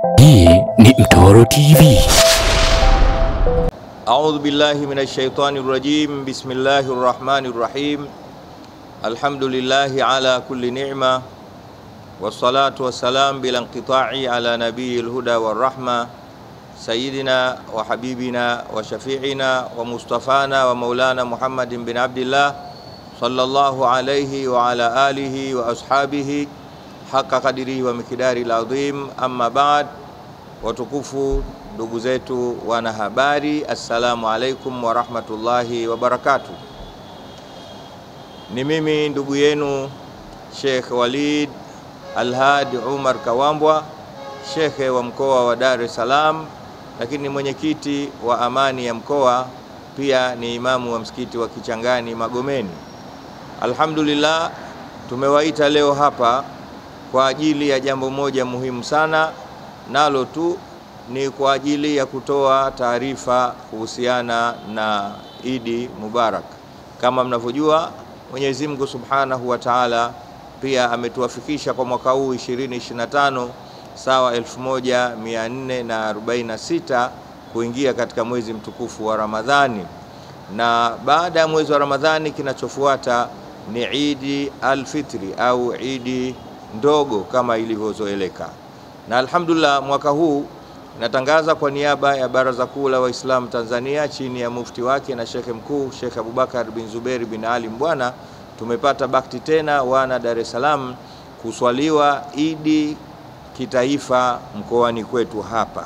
Hii ni Mtoro TV. A'udhu billahi minash shaitanir rajim. Bismillahir rahmanir rahim. Alhamdulillahi ala kulli ni'ma. Wassalatu wassalam bila inqita'i ala nabiyil huda war rahma. Sayyidina wa habibina wa shafi'ina wa mustafana wa maulana Muhammadin bin Abdillah sallallahu alayhi wa ala alihi wa ashabihi haqqa qadirihi wa miqdari al-azim. Amma ba'd. Watukufu ndugu zetu wanahabari, assalamu alaikum wa rahmatullahi wa barakatuh. Ni mimi ndugu yenu Sheikh Walid Alhadi Umar Kawambwa, Shekhe wa mkoa wa Dar es Salaam, lakini mwenyekiti wa amani ya mkoa, pia ni imamu wa msikiti wa Kichangani Magomeni. Alhamdulillah, tumewaita leo hapa kwa ajili ya jambo moja muhimu sana, nalo tu ni kwa ajili ya kutoa taarifa kuhusiana na Idi Mubarak. Kama mnavyojua, Mwenyezi Mungu Subhanahu wa Ta'ala pia ametuwafikisha kwa mwaka huu 2025 sawa 1446 kuingia katika mwezi mtukufu wa Ramadhani, na baada ya mwezi wa Ramadhani kinachofuata ni Idi al-Fitri au Idi ndogo kama ilivyozoeleka. Na alhamdulillah, mwaka huu natangaza kwa niaba ya Baraza Kuu la Waislamu Tanzania chini ya mufti wake na Sheikh Mkuu Sheikh Abubakar bin Zuberi bin Ali Mbwana, tumepata bakti tena wana Dar es Salaam kuswaliwa Idi kitaifa mkoani kwetu hapa.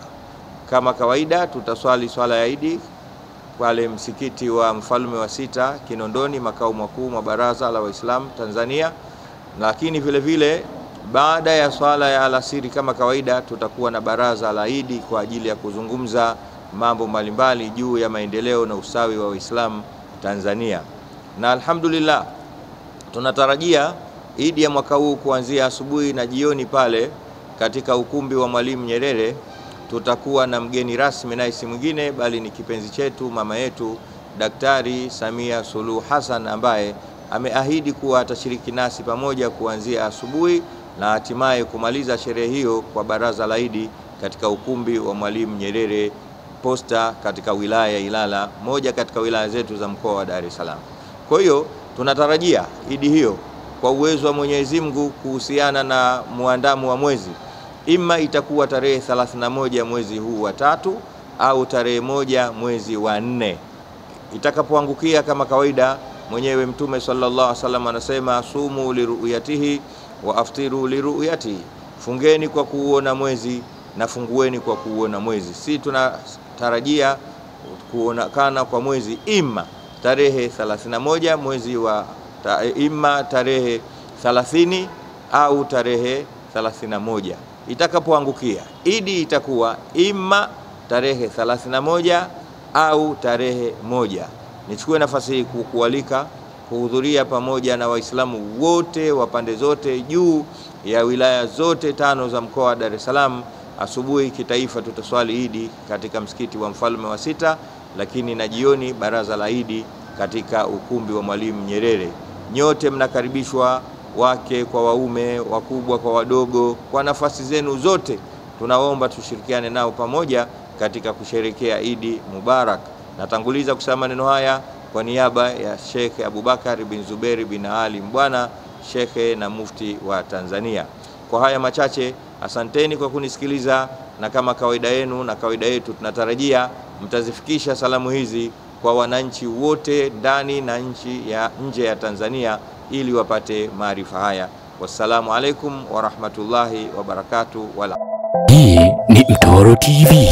Kama kawaida, tutaswali swala ya Idi pale msikiti wa Mfalme wa Sita Kinondoni, makao makuu mwa Baraza la Waislamu Tanzania. Lakini vile vile baada ya swala ya alasiri kama kawaida, tutakuwa na baraza la Idi kwa ajili ya kuzungumza mambo mbalimbali juu ya maendeleo na usawi wa Waislamu Tanzania. Na alhamdulillah, tunatarajia Idi ya mwaka huu kuanzia asubuhi na jioni pale katika ukumbi wa Mwalimu Nyerere tutakuwa na mgeni rasmi, naye si mwingine bali ni kipenzi chetu, mama yetu Daktari Samia Suluhu Hassan, ambaye ameahidi kuwa atashiriki nasi pamoja kuanzia asubuhi na hatimaye kumaliza sherehe hiyo kwa baraza la Idi katika ukumbi wa Mwalimu Nyerere Posta katika wilaya ya Ilala, moja katika wilaya zetu za mkoa wa Dar es Salaam. Kwa hiyo tunatarajia Idi hiyo kwa uwezo wa Mwenyezi Mungu kuhusiana na muandamo wa mwezi, ima itakuwa tarehe 31 mwezi huu wa 3 au tarehe 1 mwezi wa 4. Itakapoangukia kama kawaida, mwenyewe Mtume sallallahu alaihi wasallam anasema sumu liruyatihi wa aftiru liruyatihi, fungeni kwa kuuona mwezi na fungueni kwa kuuona mwezi. Si tunatarajia kuonekana kwa mwezi ima tarehe 31 mwezi wa ima tarehe 30 au tarehe 31. Itakapoangukia Idi itakuwa ima tarehe 31 au tarehe 1. Nichukue nafasi hii kukualika kuhudhuria pamoja na Waislamu wote wa pande zote juu ya wilaya zote 5 za mkoa wa Dar es Salaam. Asubuhi kitaifa tutaswali Idi katika msikiti wa Mfalme wa Sita, lakini na jioni baraza la Idi katika ukumbi wa Mwalimu Nyerere. Nyote mnakaribishwa, wake kwa waume, wakubwa kwa wadogo, kwa nafasi zenu zote. Tunaomba tushirikiane nao pamoja katika kusherekea Idi Mubarak. Natanguliza kusema maneno haya kwa niaba ya Sheikh Abubakar bin Zuberi bin Ali Mbwana, Shekhe na Mufti wa Tanzania. Kwa haya machache, asanteni kwa kunisikiliza, na kama kawaida yenu na kawaida yetu, tunatarajia mtazifikisha salamu hizi kwa wananchi wote ndani na nje ya Tanzania ili wapate maarifa haya. Wassalamu alaikum wa rahmatullahi wa barakatuh. Hii ni Mtoro TV.